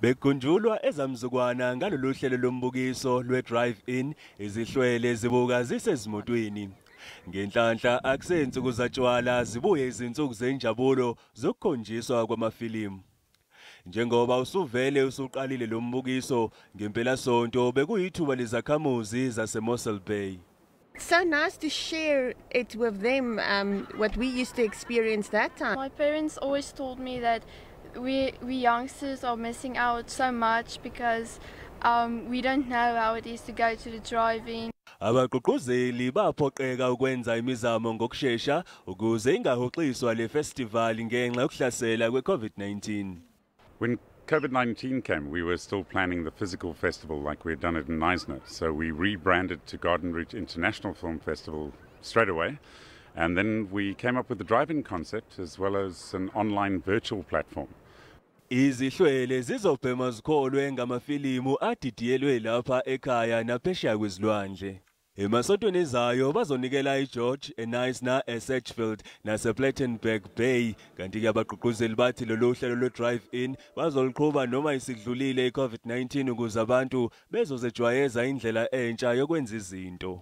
Bekunjulwa ezamzukwana ngalolu hlelo lombukiso lwe-drive-in izihlwele zibuka zisezimotweni. Ngenhlanhla akusensuku zatshwala zibuye izinsuku zenjabulo zokukhonjiswa kwamafilimu. Njengoba usuvele usuqalile lo mbukiso ngempela sonto bekuyithuba lezakhamuzi zaseMossel Bay. So nice to share it with them, what we used to experience that time. My parents always told me that we youngsters are missing out so much because we don't know how it is to go to the drive-in. Abagqugquzeli baphoqeka ukwenza imizamo ngokusheshsha ukuze ingahoxiswa le festival ngenxa yokuhlasela kwe-COVID-19. When COVID-19 came, we were still planning the physical festival like we had done it in Knysna. So we rebranded to Garden Route International Film Festival straight away. And then we came up with the drive-in concept as well as an online virtual platform. Izihlwele zizobhema zikholwe ngamafilimu adidiyelwe lapha ekhaya naphesheya kwezilwandle. Emasontweni ezayo bazonikela iGeorge, eNysna, eSedgefield nasePlattenberg Bay, kanti-ke abagqugquzeli bathi lolu hlelo lwe-drive-in bazoluqhuba noma isidlulile i-COVID-19 ukuze abantu bezozejwayeza indlela entsha yokwenza izinto.